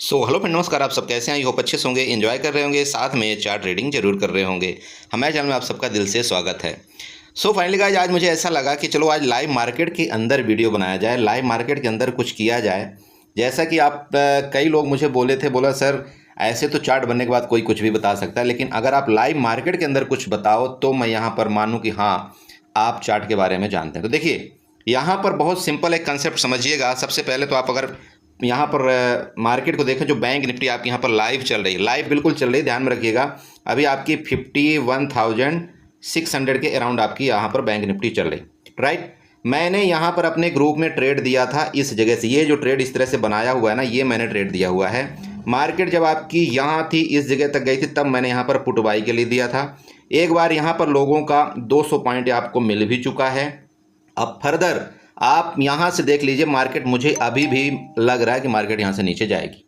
Hello friend, नमस्कार। आप सब कैसे हैं? आई होप अच्छे से होंगे, एंजॉय कर रहे होंगे, साथ में चार्ट ट्रेडिंग जरूर कर रहे होंगे। हमारे चैनल में आप सबका दिल से स्वागत है। फाइनली गाइस, आज मुझे ऐसा लगा कि चलो आज लाइव मार्केट के अंदर वीडियो बनाया जाए, लाइव मार्केट के अंदर कुछ किया जाए। जैसा कि कई लोग मुझे बोला सर ऐसे तो चार्ट बनने के बाद कोई कुछ भी बता सकता है, लेकिन अगर आप लाइव मार्केट के अंदर कुछ बताओ तो मैं यहाँ पर मानूँ कि हाँ, आप चार्ट के बारे में जानते हैं। तो देखिए, यहाँ पर बहुत सिंपल एक कंसेप्ट समझिएगा। सबसे पहले तो आप अगर यहाँ पर मार्केट को देखें, जो बैंक निफ्टी आपकी यहाँ पर लाइव चल रही है, लाइव बिल्कुल चल रही है, ध्यान में रखिएगा। अभी आपकी 51,600 के अराउंड आपकी यहाँ पर बैंक निफ्टी चल रही, राइट। मैंने यहाँ पर अपने ग्रुप में ट्रेड दिया था इस जगह से। ये जो ट्रेड इस तरह से बनाया हुआ है ना, ये मैंने ट्रेड दिया हुआ है। मार्केट जब आपकी यहाँ थी, इस जगह तक गई थी, तब मैंने यहाँ पर पुट बाई के लिए दिया था। एक बार यहाँ पर लोगों का 200 पॉइंट आपको मिल भी चुका है। अब फर्दर आप यहाँ से देख लीजिए, मार्केट मुझे अभी भी लग रहा है कि मार्केट यहाँ से नीचे जाएगी।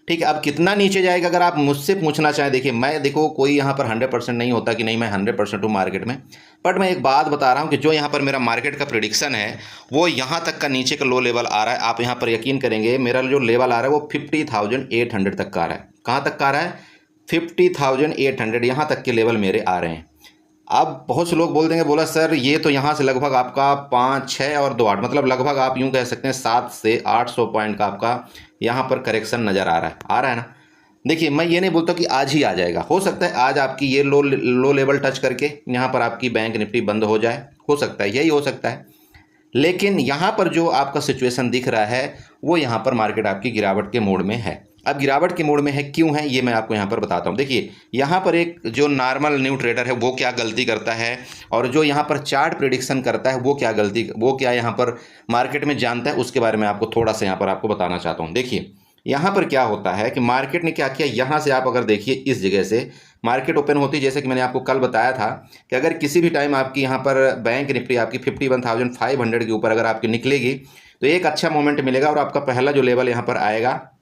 ठीक है, अब कितना नीचे जाएगा अगर आप मुझसे पूछना चाहें, देखिए मैं देखो कोई यहाँ पर 100% नहीं होता कि नहीं मैं 100% हूँ मार्केट में, बट मैं एक बात बता रहा हूँ कि जो यहाँ पर मेरा मार्केट का प्रेडिक्शन है वो यहाँ तक का नीचे का लो लेवल आ रहा है। आप यहाँ पर यकीन करेंगे, मेरा जो लेवल आ रहा है वो 50,800 तक का आ रहा है। कहाँ तक का आ रहा है? 50,800, यहाँ तक के लेवल मेरे आ रहे हैं। अब बहुत से लोग बोल देंगे, बोला सर ये तो यहाँ से लगभग आपका 5, 6 और 2, 8, मतलब लगभग आप यूँ कह सकते हैं 700 से 800 पॉइंट का आपका यहाँ पर करेक्शन नज़र आ रहा है ना। देखिए, मैं ये नहीं बोलता कि आज ही आ जाएगा, हो सकता है आज आपकी ये लो लेवल टच करके यहाँ पर आपकी बैंक निफ्टी बंद हो जाए, हो सकता है, यही हो सकता है। लेकिन यहाँ पर जो आपका सिचुएशन दिख रहा है वो यहाँ पर मार्केट आपकी गिरावट के मोड में है। अब गिरावट के मोड में है, क्यों है, ये मैं आपको यहाँ पर बताता हूँ। देखिए, यहाँ पर एक जो नॉर्मल न्यू ट्रेडर है वो क्या गलती करता है, और जो यहाँ पर चार्ट प्रेडिक्शन करता है वो क्या यहाँ पर मार्केट में जानता है, उसके बारे में आपको थोड़ा सा यहाँ पर आपको बताना चाहता हूँ। देखिए, यहाँ पर क्या होता है कि मार्केट ने क्या किया, यहाँ से आप अगर देखिए, इस जगह से मार्केट ओपन होती है, जैसे कि मैंने आपको कल बताया था कि अगर किसी भी टाइम आपकी यहाँ पर बैंक निफ्टी आपकी 51,500 के ऊपर अगर आपकी निकलेगी तो एक अच्छा मोमेंट मिलेगा, और आपका पहला जो लेवल यहाँ पर आएगा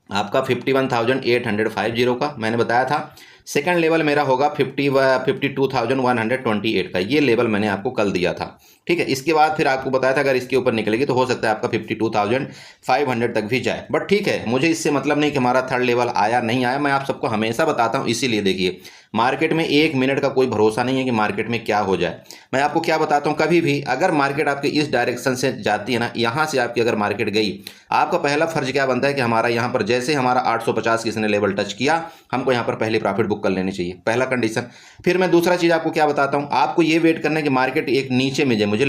आपका 51,850 का मैंने बताया था। सेकंड लेवल मेरा होगा 52,128 का, ये लेवल मैंने आपको कल दिया था। ठीक है, इसके बाद फिर आपको बताया था अगर इसके ऊपर निकलेगी तो हो सकता है आपका 52,500 तक भी जाए, बट ठीक है, मुझे इससे मतलब नहीं कि हमारा थर्ड लेवल आया नहीं आया, मैं आप सबको हमेशा बताता हूँ। इसीलिए देखिए, मार्केट में 1 मिनट का कोई भरोसा नहीं है कि मार्केट में क्या हो जाए। मैं आपको क्या बताता हूँ, कभी भी अगर मार्केट आपके इस डायरेक्शन से जाती है ना, यहाँ से आपकी अगर मार्केट गई, आपका पहला फर्ज क्या बनता है कि हमारा यहाँ पर जैसे हमारा 850 किसी ने लेवल टच किया, हमको यहाँ पर पहले प्रॉफिट बुक कर लेनी चाहिए, पहला कंडीशन। फिर मैं दूसरा चीज़ आपको क्या बताता हूँ, आपको ये वेट करना है कि मार्केट एक नीचे में जाए, मुझे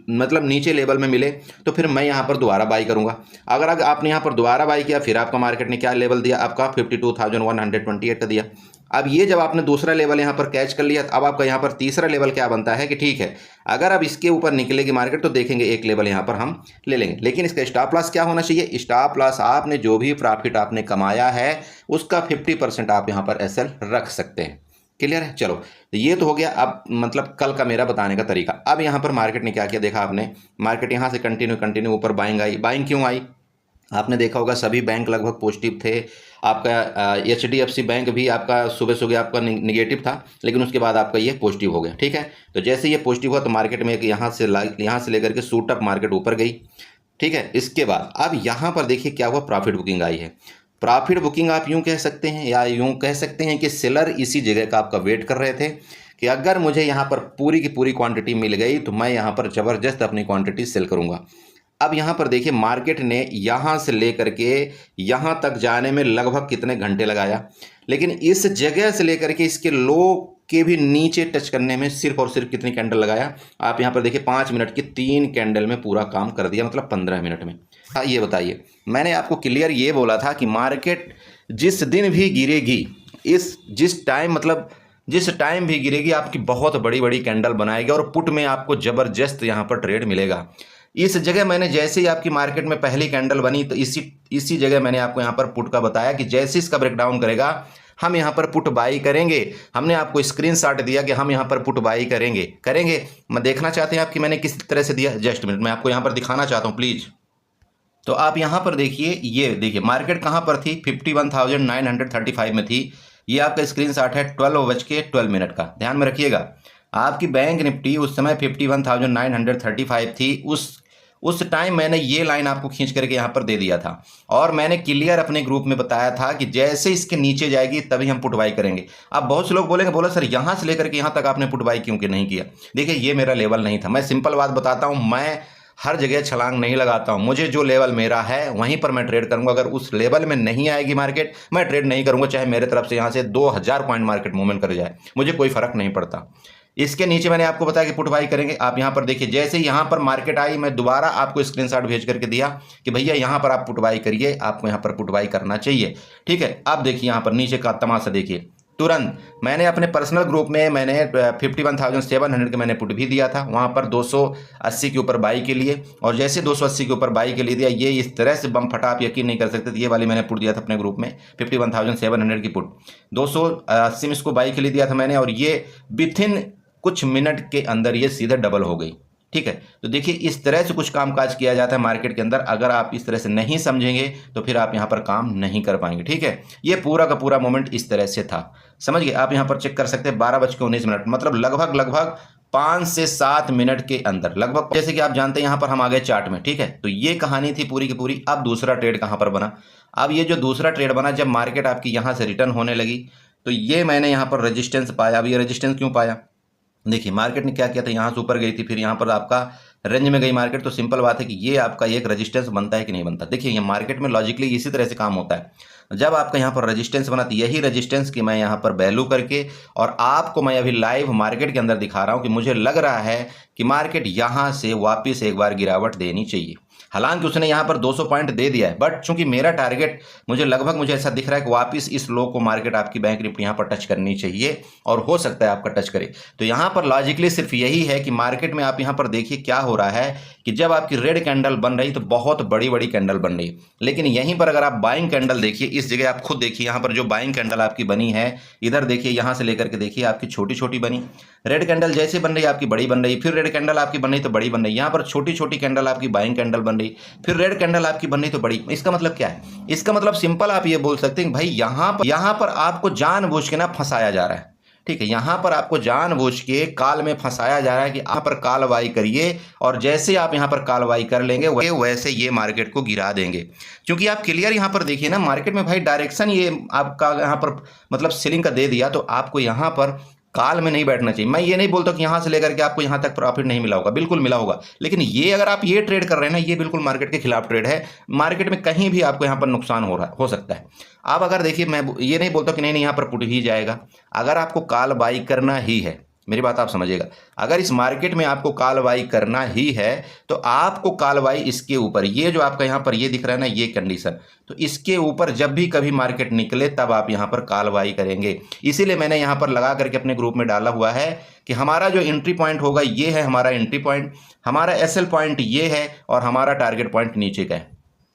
मतलब नीचे लेवल में मिले, तो फिर मैं यहाँ पर दोबारा बाई करूँगा। अगर आपने यहाँ पर दोबारा बाई किया, फिर आपका मार्केट ने क्या लेवल दिया, आपका 52,128 का दिया। अब ये जब आपने दूसरा लेवल यहाँ पर कैच कर लिया, अब आपका यहाँ पर तीसरा लेवल क्या बनता है कि ठीक है, अगर अब इसके ऊपर निकलेगी मार्केट तो देखेंगे एक लेवल यहाँ पर हम ले लेंगे, लेकिन इसका स्टॉप लॉस क्या होना चाहिए? स्टॉप लॉस आपने जो भी प्रॉफिट आपने कमाया है उसका 50% आप यहाँ पर एसएल रख सकते हैं। क्लियर है? चलो, ये तो हो गया अब मतलब कल का मेरा बताने का तरीका। अब यहाँ पर मार्केट ने क्या किया, देखा आपने, मार्केट यहाँ से कंटिन्यू ऊपर बाइंग आई। बाइंग क्यों आई? आपने देखा होगा सभी बैंक लगभग पॉजिटिव थे। आपका HDFC बैंक भी आपका सुबह आपका निगेटिव था, लेकिन उसके बाद आपका ये पॉजिटिव हो गया। ठीक है, तो जैसे ये पॉजिटिव हुआ तो मार्केट में एक यहाँ से लेकर के शूट अप मार्केट ऊपर गई। ठीक है, इसके बाद अब यहाँ पर देखिए क्या हुआ, प्रॉफिट बुकिंग आई है। प्रॉफिट बुकिंग आप यूँ कह सकते हैं, या यूँ कह सकते हैं कि सेलर इसी जगह का आपका वेट कर रहे थे कि अगर मुझे यहाँ पर पूरी की पूरी क्वांटिटी मिल गई तो मैं यहाँ पर ज़बरदस्त अपनी क्वांटिटी सेल करूँगा। अब यहाँ पर देखिए, मार्केट ने यहाँ से लेकर के यहाँ तक जाने में लगभग कितने घंटे लगाया, लेकिन इस जगह से लेकर के इसके लो के भी नीचे टच करने में सिर्फ और सिर्फ कितनी कैंडल लगाया? आप यहाँ पर देखिए 5 मिनट की 3 कैंडल में पूरा काम कर दिया, मतलब 15 मिनट में। हाँ, ये बताइए, मैंने आपको क्लियर ये बोला था कि मार्केट जिस दिन भी गिरेगी, जिस टाइम भी गिरेगी आपकी बहुत बड़ी बड़ी कैंडल बनाएगी, और पुट में आपको ज़बरदस्त यहाँ पर ट्रेड मिलेगा। इस जगह मैंने जैसे ही आपकी मार्केट में पहली कैंडल बनी तो इसी जगह मैंने आपको यहाँ पर पुट का बताया कि जैसे इसका ब्रेकडाउन करेगा हम यहाँ पर पुट बाई करेंगे। हमने आपको स्क्रीनशॉट दिया कि हम यहाँ पर पुट बाई करेंगे। मैं देखना चाहते हैं आपकी मैंने किस तरह से दिया, जस्ट मिनट मैं आपको यहाँ पर दिखाना चाहता हूँ प्लीज़। तो आप यहाँ पर देखिए, ये देखिए मार्केट कहाँ पर थी, 51,935 में थी। ये आपका स्क्रीनशॉट है 12:12 का, ध्यान में रखिएगा। आपकी बैंक निफ्टी उस समय 51,935 थी। उस टाइम मैंने ये लाइन आपको खींच करके यहाँ पर दे दिया था और मैंने क्लियर अपने ग्रुप में बताया था कि जैसे इसके नीचे जाएगी तभी हम पुट बाई करेंगे। अब बहुत से लोग बोलेंगे, बोला सर यहाँ से लेकर के यहाँ तक आपने पुट बाई क्यों कि नहीं किया? देखिए ये मेरा लेवल नहीं था। मैं सिंपल बात बताता हूँ, मैं हर जगह छलांग नहीं लगाता हूं। मुझे जो लेवल मेरा है वहीं पर मैं ट्रेड करूंगा। अगर उस लेवल में नहीं आएगी मार्केट, मैं ट्रेड नहीं करूंगा, चाहे मेरे तरफ से यहां से 2000 पॉइंट मार्केट मूवमेंट कर जाए, मुझे कोई फर्क नहीं पड़ता। इसके नीचे मैंने आपको बताया कि पुट बाई करेंगे। आप यहां पर देखिए, जैसे यहां पर मार्केट आई, मैं दोबारा आपको स्क्रीनशॉट भेज करके दिया कि भैया यहां पर आप पुट बाई करिए, आपको यहां पर पुट बाई करना चाहिए। ठीक है, अब देखिए यहां पर नीचे का तमाशा देखिए। तुरंत मैंने अपने पर्सनल ग्रुप में मैंने 51,700 के मैंने पुट भी दिया था, वहां पर 280 के ऊपर बाई के लिए, और जैसे 280 के ऊपर बाई के लिए दिया, ये इस तरह से बम फटा, आप यकीन नहीं कर सकते। तो ये वाली मैंने पुट दिया था अपने ग्रुप में 51,700 की पुट, 280 में इसको बाई के लिए दिया था मैंने, और ये विथिन कुछ मिनट के अंदर ये सीधे डबल हो गई। ठीक है, तो देखिए इस तरह से कुछ कामकाज किया जाता है मार्केट के अंदर। अगर आप इस तरह से नहीं समझेंगे तो फिर आप यहां पर काम नहीं कर पाएंगे। ठीक है, ये पूरा का पूरा मोमेंट इस तरह से था, समझ गए? आप यहां पर चेक कर सकते हैं 12:19, मतलब लगभग 5 से 7 मिनट के अंदर लगभग, जैसे कि आप जानते हैं यहां पर हम आ गए चार्ट में। ठीक है, तो ये कहानी थी पूरी की पूरी। अब दूसरा ट्रेड कहां पर बना? अब ये जो दूसरा ट्रेड बना, जब मार्केट आपकी यहां से रिटर्न होने लगी तो ये मैंने यहां पर रेजिस्टेंस पाया। अब ये रेजिस्टेंस क्यों पाया? देखिए मार्केट ने क्या किया था, यहाँ से ऊपर गई थी, फिर यहाँ पर आपका रेंज में गई मार्केट, तो सिंपल बात है कि ये आपका एक रेजिस्टेंस बनता है कि नहीं बनता। देखिए ये मार्केट में लॉजिकली इसी तरह से काम होता है। जब आपका यहाँ पर रेजिस्टेंस बना, तो यही रेजिस्टेंस की मैं यहाँ पर वैल्यू करके और आपको मैं अभी लाइव मार्केट के अंदर दिखा रहा हूँ कि मुझे लग रहा है कि मार्केट यहाँ से वापस एक बार गिरावट देनी चाहिए। हालांकि उसने यहाँ पर 200 पॉइंट दे दिया है, बट चूंकि मेरा टारगेट मुझे ऐसा दिख रहा है कि वापस इस लो को मार्केट आपकी बैंक निफ्टी यहाँ पर टच करनी चाहिए, और हो सकता है आपका टच करे। तो यहाँ पर लॉजिकली सिर्फ यही है कि मार्केट में आप यहाँ पर देखिए क्या हो रहा है कि जब आपकी रेड कैंडल बन रही तो बहुत बड़ी बड़ी कैंडल बन रही, लेकिन यहीं पर अगर आप बाइंग कैंडल देखिए, इस जगह आप खुद देखिए, यहाँ पर जो बाइंग कैंडल आपकी बनी है, इधर देखिए, यहाँ से लेकर के देखिए आपकी छोटी छोटी बनी, रेड कैंडल जैसे बन रही आपकी बड़ी बन रही, फिर रेड कैंडल आपकी बन रही तो बड़ी बन रही, यहाँ पर छोटी छोटी कैंडल आपकी बाइंग कैंडल बन रही, फिर रेड कैंडल आपकी बन रही तो बड़ी। इसका मतलब क्या है? इसका मतलब सिंपल आप ये बोल सकते हैं भाई यहाँ पर आपको जानबूझ के ना फंसाया जा रहा है। ठीक है, यहाँ पर आपको जानबूझ के काल में फंसाया जा रहा है कि यहाँ पर कालवाई करिए, और जैसे आप यहाँ पर कालवाई कर लेंगे वैसे ये मार्केट को गिरा देंगे। क्योंकि आप क्लियर यहाँ पर देखिए ना, मार्केट में भाई डायरेक्शन ये आपका यहाँ पर मतलब सेलिंग का दे दिया, तो आपको यहाँ पर काल में नहीं बैठना चाहिए। मैं ये नहीं बोलता कि यहाँ से लेकर के आपको यहाँ तक प्रॉफिट नहीं मिला होगा, बिल्कुल मिला होगा, लेकिन ये अगर आप ये ट्रेड कर रहे हैं ना, ये बिल्कुल मार्केट के खिलाफ ट्रेड है। मार्केट में कहीं भी आपको यहाँ पर नुकसान हो सकता है। आप अगर देखिए, मैं ये नहीं बोलता कि नहीं यहाँ पर पुट ही जाएगा। अगर आपको काल बाई करना ही है, मेरी बात आप समझिएगा, अगर इस मार्केट में आपको कालवाई करना ही है तो आपको कालवाई इसके ऊपर, ये जो आपका यहाँ पर ये दिख रहा है ना, ये कंडीशन, तो इसके ऊपर जब भी कभी मार्केट निकले तब आप यहाँ पर कालवाई करेंगे। इसीलिए मैंने यहाँ पर लगा करके अपने ग्रुप में डाला हुआ है कि हमारा जो एंट्री पॉइंट होगा ये है हमारा एंट्री पॉइंट, हमारा एसएल पॉइंट ये है, और हमारा टारगेट पॉइंट नीचे का है।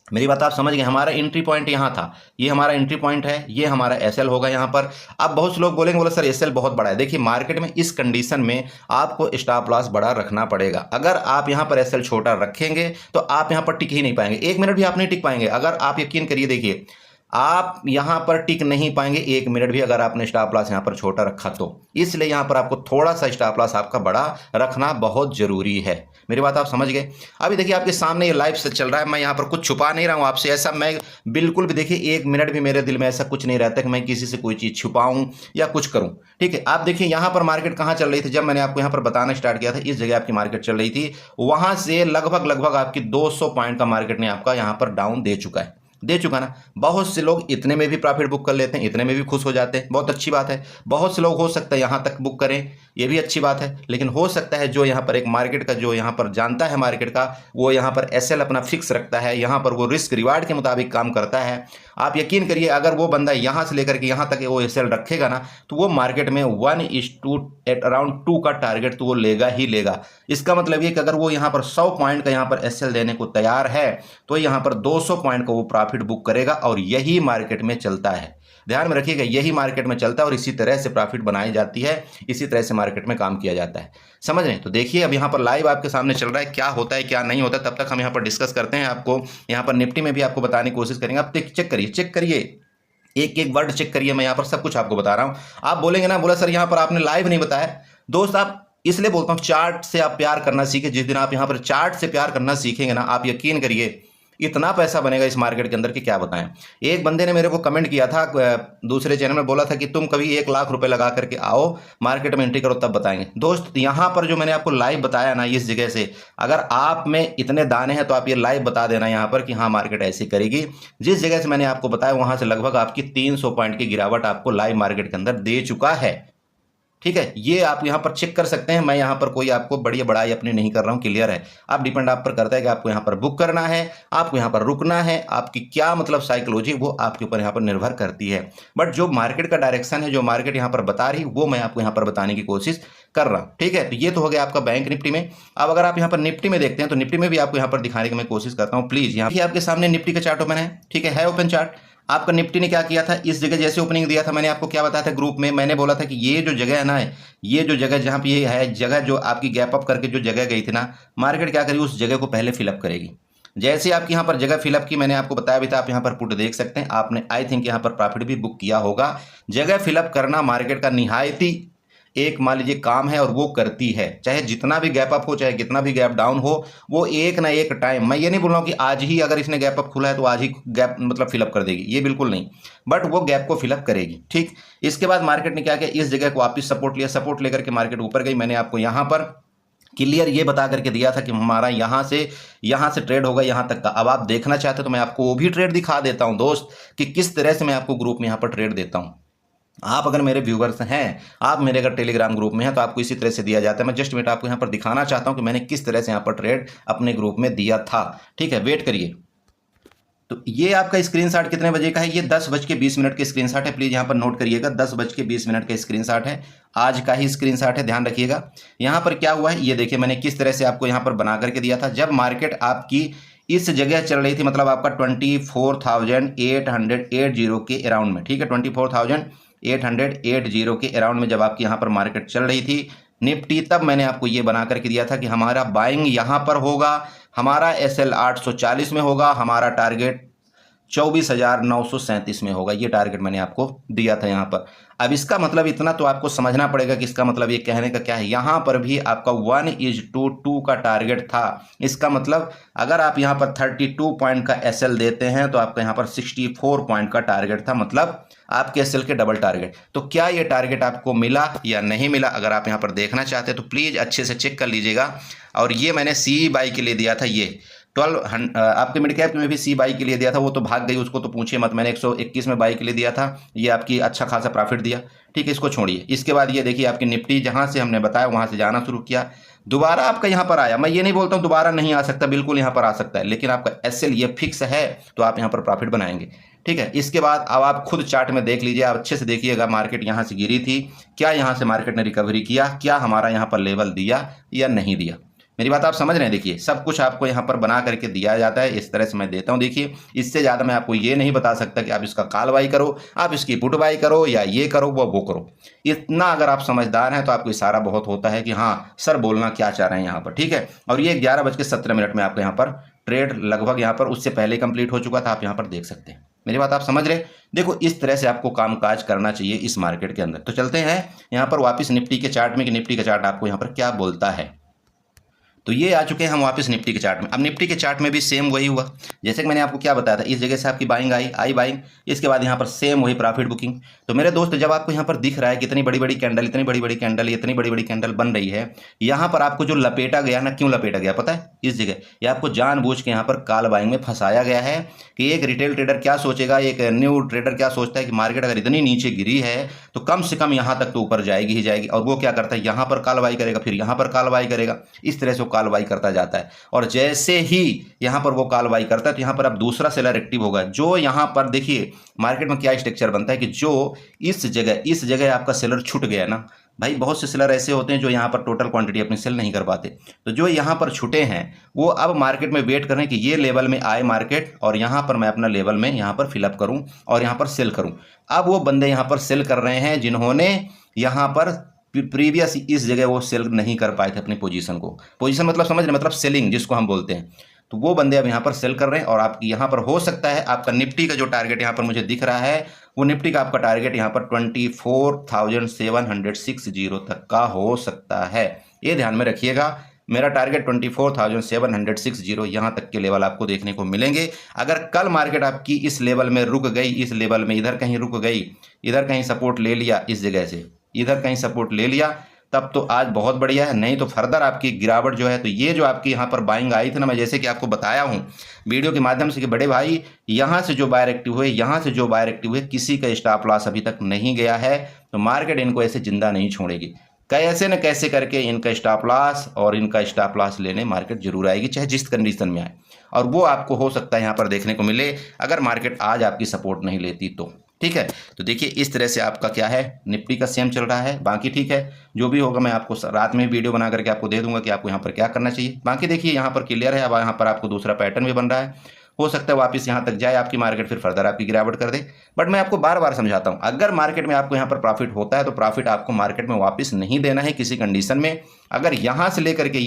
मेरी बात आप समझ गए? हमारा एंट्री पॉइंट यहाँ था, ये हमारा एंट्री पॉइंट है, ये हमारा एसएल होगा यहाँ पर। अब बहुत से लोग बोलेंगे, बोले सर एसएल बहुत बड़ा है। देखिए मार्केट में इस कंडीशन में आपको स्टॉप लॉस बड़ा रखना पड़ेगा। अगर आप यहाँ पर एसएल छोटा रखेंगे तो आप यहाँ पर टिक ही नहीं पाएंगे, 1 मिनट भी आप नहीं टिक पाएंगे। अगर आप यकीन करिए, देखिए आप यहाँ पर टिक नहीं पाएंगे 1 मिनट भी, अगर आपने स्टॉप लॉस यहाँ पर छोटा रखा तो। इसलिए यहाँ पर आपको थोड़ा सा स्टॉप लॉस आपका बड़ा रखना बहुत जरूरी है। मेरी बात आप समझ गए? अभी देखिए आपके सामने ये लाइव से चल रहा है, मैं यहाँ पर कुछ छुपा नहीं रहा हूँ आपसे, ऐसा मैं बिल्कुल भी, देखिए 1 मिनट भी मेरे दिल में ऐसा कुछ नहीं रहता कि मैं किसी से कोई चीज़ छुपाऊं या कुछ करूं। ठीक है, आप देखिए यहाँ पर मार्केट कहाँ चल रही थी, जब मैंने आपको यहाँ पर बताना स्टार्ट किया था, इस जगह आपकी मार्केट चल रही थी, वहां से लगभग आपकी 200 पॉइंट का मार्केट ने आपका यहाँ पर डाउन दे चुका ना। बहुत से लोग इतने में भी प्रॉफिट बुक कर लेते हैं, इतने में भी खुश हो जाते हैं, बहुत अच्छी बात है। बहुत से लोग हो सकता है यहाँ तक बुक करें, ये भी अच्छी बात है, लेकिन हो सकता है जो यहाँ पर एक मार्केट का, जो यहाँ पर जानता है मार्केट का, वो यहाँ पर एसएल अपना फिक्स रखता है, यहाँ पर वो रिस्क रिवार्ड के मुताबिक काम करता है। आप यकीन करिए, अगर वो बंदा यहाँ से लेकर के यहाँ तक वो एसएल रखेगा ना, तो वो मार्केट में 1:2 का टारगेट तो वो लेगा ही लेगा। इसका मतलब ये कि अगर वो यहाँ पर 100 पॉइंट का यहाँ पर एसएल देने को तैयार है, तो यहाँ पर 200 पॉइंट का वो प्रॉफिट बुक करेगा, और यही मार्केट में चलता है। ध्यान में रखिएगा, यही मार्केट में चलता है, और इसी तरह से प्रॉफिट बनाई जाती है, इसी तरह से मार्केट में काम किया जाता है। समझ रहे हैं? तो देखिए अब यहाँ पर लाइव आपके सामने चल रहा है, क्या होता है क्या नहीं होता, तब तक हम यहाँ पर डिस्कस करते हैं। आपको यहाँ पर निफ्टी में भी आपको बताने की कोशिश करेंगे। आप चेक करिए, एक एक वर्ड चेक करिए, मैं यहाँ पर सब कुछ आपको बता रहा हूँ। आप बोलेंगे ना, बोला सर यहाँ पर आपने लाइव नहीं बताया। दोस्त, आप इसलिए बोलता हूँ चार्ट से आप प्यार करना सीखे। जिस दिन आप यहाँ पर चार्ट से प्यार करना सीखेंगे ना, आप यकीन करिए इतना पैसा बनेगा इस मार्केट के अंदर कि क्या बताएं। एक बंदे ने मेरे को कमेंट किया था दूसरे चैनल में, बोला था कि तुम कभी 1 लाख रुपए लगा करके आओ मार्केट में एंट्री करो तब बताएंगे। दोस्त यहाँ पर जो मैंने आपको लाइव बताया ना इस जगह से, अगर आप में इतने दाने हैं तो आप ये लाइव बता देना यहाँ पर कि हाँ मार्केट ऐसे करेगी। जिस जगह से मैंने आपको बताया वहां से लगभग आपकी 300 पॉइंट की गिरावट आपको लाइव मार्केट के अंदर दे चुका है। ठीक है, ये आप यहाँ पर चेक कर सकते हैं। मैं यहाँ पर कोई आपको बड़ी बड़ाई अपनी नहीं कर रहा हूँ, क्लियर है। आप डिपेंड आप पर करता है कि आपको यहाँ पर बुक करना है, आपको यहाँ पर रुकना है, आपकी क्या मतलब साइकोलॉजी वो आपके ऊपर यहाँ पर निर्भर करती है। बट जो मार्केट का डायरेक्शन है, जो मार्केट यहाँ पर बता रही, वो मैं आपको यहाँ पर बताने की कोशिश कर रहा हूँ। ठीक है, तो ये तो हो गया आपका बैंक निफ्टी में। अब अगर आप यहाँ पर निफ्टी में देखते हैं तो निफ्टी में भी आपको यहाँ पर दिखाने की मैं कोशिश करता हूँ। प्लीज यहाँ पे आपके सामने निफ्टी का चार्ट ओपन है। ठीक है ओपन चार्ट। आपका निफ्टी ने क्या किया था, इस जगह जैसे ओपनिंग दिया था, मैंने आपको क्या बताया था ग्रुप में, मैंने बोला था कि ये जो जगह है ना, ये जो जगह जहां पे ये है जगह जो आपकी गैप अप करके जो जगह गई थी ना, मार्केट क्या करेगी उस जगह को पहले फिलअप करेगी। जैसे आपकी यहाँ पर जगह फिलअप की, मैंने आपको बताया भी था, आप यहाँ पर पुट देख सकते हैं, आपने आई थिंक यहाँ पर प्रॉफिट भी बुक किया होगा। जगह फिलअप करना मार्केट का निहायती एक मान लीजिए काम है और वो करती है, चाहे जितना भी गैप अप हो, चाहे कितना भी गैप डाउन हो, वो एक ना एक टाइम, मैं ये नहीं बोल रहा हूँ कि आज ही अगर इसने गैप अप खुला है तो आज ही गैप मतलब फिलअप कर देगी, ये बिल्कुल नहीं, बट वो गैप को फिलअप करेगी। ठीक, इसके बाद मार्केट ने क्या किया, इस जगह को वापिस सपोर्ट लिया, सपोर्ट लेकर के मार्केट ऊपर गई। मैंने आपको यहाँ पर क्लियर ये बता करके दिया था कि हमारा यहाँ से ट्रेड होगा यहाँ तक का। अब आप देखना चाहते तो मैं आपको वो भी ट्रेड दिखा देता हूँ दोस्त, कि किस तरह से मैं आपको ग्रुप में यहाँ पर ट्रेड देता हूँ। आप अगर मेरे व्यूवर्स हैं, आप मेरे अगर टेलीग्राम ग्रुप में हैं तो आपको इसी तरह से दिया जाता है। मैं जस्ट मिनट आपको यहाँ पर दिखाना चाहता हूँ कि मैंने किस तरह से यहाँ पर ट्रेड अपने ग्रुप में दिया था। ठीक है, वेट करिए। तो ये आपका स्क्रीनशॉट कितने बजे का है, ये 10:20 का स्क्रीनशॉट है। प्लीज यहाँ पर नोट करिएगा, 10:20 का स्क्रीनशॉट है, आज का ही स्क्रीनशॉट है, ध्यान रखिएगा। यहाँ पर क्या हुआ है ये देखिए, मैंने किस तरह से आपको यहाँ पर बना करके दिया था। जब मार्केट आपकी इस जगह चल रही थी, मतलब आपका 24,880 के अराउंड में, ठीक है, 24,880 के अराउंड में जब आपकी यहाँ पर मार्केट चल रही थी निफ्टी, तब मैंने आपको ये बना करके दिया था कि हमारा बाइंग यहाँ पर होगा, हमारा SL 840 में होगा, हमारा टारगेट 24,937 में होगा। ये टारगेट मैंने आपको दिया था यहाँ पर। अब इसका मतलब इतना तो आपको समझना पड़ेगा कि इसका मतलब ये कहने का क्या है, यहाँ पर भी आपका 1:2 का टारगेट था। इसका मतलब अगर आप यहाँ पर 32 पॉइंट का SL देते हैं तो आपका यहाँ पर 64 पॉइंट का टारगेट था, मतलब आपके SL के डबल टारगेट। तो क्या ये टारगेट आपको मिला या नहीं मिला, अगर आप यहाँ पर देखना चाहते हैं तो प्लीज़ अच्छे से चेक कर लीजिएगा। और ये मैंने CE बाई के लिए दिया था, ये 12 आपके मिड कैप में भी C बाई के लिए दिया था, वो तो भाग गई, उसको तो पूछिए मत। मैंने 121 में बाई के लिए दिया था, ये आपकी अच्छा खासा प्रॉफिट दिया। ठीक है, इसको छोड़िए। इसके बाद ये देखिए आपकी निफ्टी जहां से हमने बताया वहां से जाना शुरू किया, दोबारा आपका यहाँ पर आया। मैं ये नहीं बोलता हूँ दोबारा नहीं आ सकता, बिल्कुल यहाँ पर आ सकता है, लेकिन आपका SL ये फिक्स है तो आप यहाँ पर प्रॉफिट बनाएंगे। ठीक है, इसके बाद अब आप खुद चार्ट में देख लीजिए, आप अच्छे से देखिएगा मार्केट यहाँ से गिरी थी, क्या यहाँ से मार्केट ने रिकवरी किया, क्या हमारा यहाँ पर लेवल दिया या नहीं दिया। मेरी बात आप समझ रहे हैं। देखिए सब कुछ आपको यहाँ पर बना करके दिया जाता है, इस तरह से मैं देता हूँ। देखिए इससे ज़्यादा मैं आपको ये नहीं बता सकता कि आप इसका कॉल बाई करो, आप इसकी पुट बाई करो, या ये करो वो करो। इतना अगर आप समझदार हैं तो आपको इशारा बहुत होता है कि हाँ सर बोलना क्या चाह रहे हैं यहाँ पर। ठीक है, और ये 11:17 में आपको यहाँ पर ट्रेड लगभग यहाँ पर उससे पहले कंप्लीट हो चुका था, आप यहाँ पर देख सकते हैं। मेरी बात आप समझ रहे। देखो इस तरह से आपको कामकाज करना चाहिए इस मार्केट के अंदर। तो चलते हैं यहाँ पर वापस निफ्टी के चार्ट में कि निफ्टी का चार्ट आपको यहाँ पर क्या बोलता है। तो ये आ चुके हैं हम वापस निफ्टी के चार्ट में। अब निफ्टी के चार्ट में भी सेम वही हुआ, जैसे कि मैंने आपको क्या बताया था, इस जगह से आपकी बाइंग आई बाइंग, इसके बाद यहाँ पर सेम वही प्रॉफिट बुकिंग। तो मेरे दोस्त जब आपको यहाँ पर दिख रहा है कि इतनी बड़ी बड़ी कैंडल, इतनी बड़ी बड़ी कैंडल, इतनी बड़ी बड़ी कैंडल बन रही है, यहाँ पर आपको जो लपेटा गया ना, क्यों लपेटा गया पता है, इस जगह ये आपको जानबूझ के यहाँ पर काल बाइंग में फंसाया गया है कि एक रिटेल ट्रेडर क्या सोचेगा, एक न्यू ट्रेडर क्या सोचता है कि मार्केट अगर इतनी नीचे गिरी है तो कम से कम यहाँ तक तो ऊपर जाएगी ही जाएगी, और वो क्या करता है यहाँ पर काल बाई करेगा, फिर यहाँ पर काल बाई करेगा, इस तरह से वो काल बाई करता जाता है। और जैसे ही यहां पर वो काल बाई करता है तो यहां पर अब दूसरा सेलर एक्टिव होगा, जो यहां पर देखिए मार्केट में क्या स्ट्रक्चर बनता है कि जो इस जगह आपका सेलर छूट गया ना भाई, बहुत से सेलर ऐसे होते हैं जो यहां पर टोटल क्वांटिटी अपनी सेल नहीं कर पाते, तो जो यहां पर छूटे हैं वो अब मार्केट में वेट कर रहे हैं कि ये लेवल में आए मार्केट और यहां पर मैं अपना लेवल में यहां पर फिलअप करूं और यहां पर सेल करूं। अब वो बंदे यहां पर सेल कर रहे हैं जिन्होंने यहां पर प्रीवियस इस जगह वो सेल नहीं कर पाए थे अपनी पोजीशन को। पोजीशन मतलब समझ रहे, मतलब सेलिंग जिसको हम बोलते हैं, तो वो बंदे अब यहाँ पर सेल कर रहे हैं। और आपकी यहाँ पर हो सकता है आपका निफ्टी का जो टारगेट यहाँ पर मुझे दिख रहा है, वो निफ्टी का आपका टारगेट यहाँ पर 24,760 तक का हो सकता है। ये ध्यान में रखिएगा। मेरा टारगेट 24,760 यहाँ तक के लेवल आपको देखने को मिलेंगे। अगर कल मार्केट आपकी इस लेवल में रुक गई, इस लेवल में इधर कहीं रुक गई, इधर कहीं सपोर्ट ले लिया, इस जगह से इधर कहीं सपोर्ट ले लिया, तब तो आज बहुत बढ़िया है। नहीं तो फर्दर आपकी गिरावट जो है, तो ये जो आपकी यहाँ पर बाइंग आई थी ना, मैं जैसे कि आपको बताया हूँ वीडियो के माध्यम से कि बड़े भाई यहाँ से जो बायर एक्टिव हुए, यहाँ से जो बायर एक्टिव हुए, किसी का स्टॉप लॉस अभी तक नहीं गया है। तो मार्केट इनको ऐसे जिंदा नहीं छोड़ेगी। कैसे न कैसे करके इनका स्टॉप लॉस और इनका स्टॉप लॉस लेने मार्केट जरूर आएगी, चाहे जिस कंडीशन में आए। और वो आपको हो सकता है यहाँ पर देखने को मिले अगर मार्केट आज आपकी सपोर्ट नहीं लेती तो। ठीक है, तो देखिए इस तरह से आपका क्या है, निफ्टी का सेम चल रहा है। बाकी ठीक है, जो भी होगा मैं आपको रात में वीडियो बना करके आपको दे दूंगा कि आपको यहाँ पर क्या करना चाहिए। बाकी देखिए यहाँ पर क्लियर है। अब यहाँ पर आपको दूसरा पैटर्न भी बन रहा है, हो सकता है वापस यहाँ तक जाए आपकी मार्केट, फिर फर्दर आपकी गिरावट कर दे। बट मैं आपको बार बार समझाता हूँ, अगर मार्केट में आपको यहाँ पर प्रॉफिट होता है तो प्रॉफिट आपको मार्केट में वापस नहीं देना है किसी कंडीशन में। अगर यहाँ से लेकर के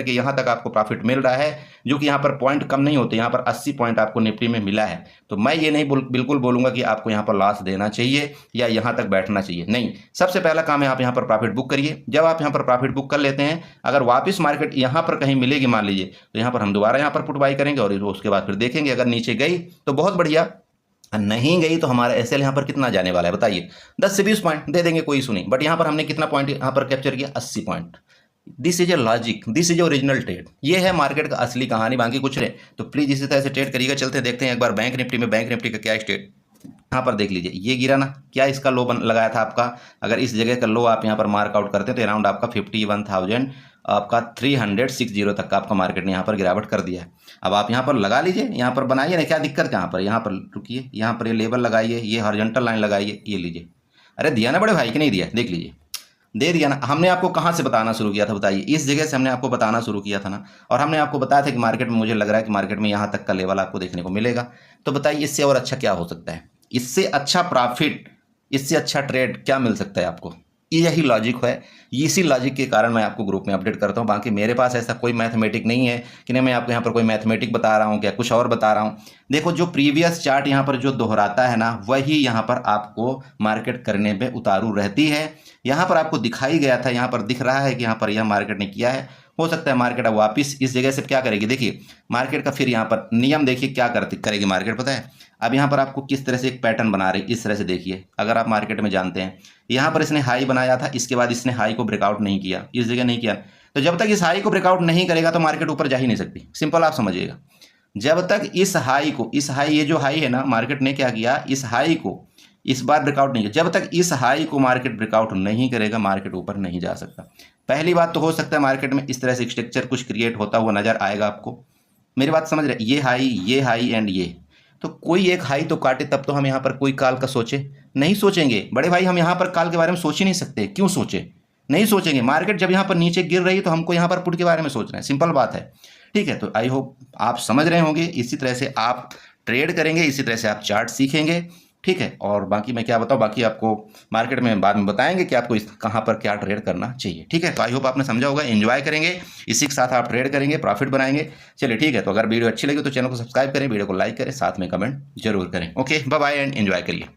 यहाँ तक आपको प्रॉफिट मिल रहा है, जो कि यहाँ पर पॉइंट कम नहीं होते, यहाँ पर 80 पॉइंट आपको निफ्टी में मिला है, तो मैं ये नहीं बिल्कुल बोलूंगा कि आपको यहाँ पर लॉस देना चाहिए या यहाँ तक बैठना चाहिए। नहीं, सबसे पहला काम है आप यहाँ पर प्रॉफिट बुक करिए। जब आप यहाँ पर प्रॉफिट बुक कर लेते हैं, अगर वापस मार्केट यहाँ पर कहीं मिलेगी मान लीजिए, तो यहाँ पर हम दोबारा यहाँ पर पुट बाई करेंगे और उसके बाद फिर देखेंगे अगर नीचे गई तो बहुत बढ़िया, नहीं गई तो हमारा एसएल यहाँ पर कितना जाने वाला है बताइए, 10 से 20 पॉइंट दे देंगे, कोई इशू नहीं। बट यहाँ पर हमने कितना पॉइंट यहाँ पर कैप्चर किया, 80 point. This is a logic, this is original trade. ये है मार्केट का असली कहानी, बाकी कुछ नहीं। तो प्लीज इसी तरह से ट्रेड करिएगा। चलते देखते हैं एक बार बैंक निफ्टी में, बैंक निफ्टी का क्या स्टेट यहाँ पर देख लीजिए। ये गिरा ना, क्या इसका लो लगाया था आपका, अगर इस जगह का लो आप यहाँ पर मार्क आउट करते हैं तो अराउंड आपका 51,000 आपका 360 तक का आपका मार्केट ने यहाँ पर गिरावट कर दिया है। अब आप यहाँ पर लगा लीजिए, यहाँ पर बनाइए ना, क्या दिक्कत कहाँ पर, यहाँ पर रुकिए, यहाँ पर ये लेवल लगाइए, ये हॉरिजॉन्टल लाइन लगाइए, ये लीजिए। अरे दिया ना बड़े भाई कि नहीं दिया, देख लीजिए, दे दिया ना। हमने आपको कहाँ से बताना शुरू किया था बताइए, इस जगह से हमने आपको बताना शुरू किया था ना। और हमने आपको बताया था कि मार्केट में मुझे लग रहा है कि मार्केट में यहाँ तक का लेवल आपको देखने को मिलेगा। तो बताइए इससे और अच्छा क्या हो सकता है, इससे अच्छा प्रॉफिट, इससे अच्छा ट्रेड क्या मिल सकता है आपको। यही लॉजिक है, इसी लॉजिक के कारण मैं आपको ग्रुप में अपडेट करता हूं। बाकी मेरे पास ऐसा कोई मैथमेटिक नहीं है कि नहीं मैं आपको यहाँ पर कोई मैथमेटिक बता रहा हूँ, क्या कुछ और बता रहा हूँ। देखो जो प्रीवियस चार्ट यहाँ पर जो दोहराता है ना, वही यहाँ पर आपको मार्केट करने में उतारू रहती है। यहाँ पर आपको दिखाई गया था, यहाँ पर दिख रहा है कि यहाँ पर यह मार्केट ने किया है। हो सकता है मार्केट अब वापस इस जगह से क्या करेगी, देखिए मार्केट का फिर यहाँ पर नियम देखिए क्या करेगी मार्केट, पता है। अब यहाँ पर आपको किस तरह से एक पैटर्न बना रही, इस तरह से देखिए। अगर आप मार्केट में जानते हैं, यहाँ पर इसने हाई बनाया था, इसके बाद इसने हाई को ब्रेकआउट नहीं किया, इस जगह नहीं किया। तो जब तक इस हाई को ब्रेकआउट नहीं करेगा तो मार्केट ऊपर जा ही नहीं सकती, सिंपल आप समझिएगा। जब तक इस हाई को, इस हाई, ये जो हाई है ना, मार्केट ने क्या किया, इस हाई को इस बार ब्रेकआउट नहीं किया। जब तक इस हाई को मार्केट ब्रेकआउट नहीं करेगा, मार्केट ऊपर नहीं जा सकता। पहली बात तो हो सकता है मार्केट में इस तरह से स्ट्रक्चर कुछ क्रिएट होता हुआ नजर आएगा आपको, मेरी बात समझ रहे, ये हाई एंड ये, तो कोई एक हाई तो काटे, तब तो हम यहाँ पर कोई काल का सोचे, नहीं सोचेंगे बड़े भाई। हम यहाँ पर काल के बारे में सोच ही नहीं सकते, क्यों सोचे, नहीं सोचेंगे। मार्केट जब यहाँ पर नीचे गिर रही है तो हमको यहाँ पर पुट के बारे में सोचना है, सिंपल बात है। ठीक है, तो आई होप आप समझ रहे होंगे। इसी तरह से आप ट्रेड करेंगे, इसी तरह से आप चार्ट सीखेंगे। ठीक है, और बाकी मैं क्या बताऊँ, बाकी आपको मार्केट में बाद में बताएंगे कि आपको कहाँ पर क्या ट्रेड करना चाहिए। ठीक है, तो आई होप आपने समझा होगा, एंजॉय करेंगे, इसी के साथ आप ट्रेड करेंगे, प्रॉफिट बनाएंगे। चलिए ठीक है, तो अगर वीडियो अच्छी लगी तो चैनल को सब्सक्राइब करें, वीडियो को लाइक करें, साथ में कमेंट जरूर करें। Okay, bye bye and enjoy करिए।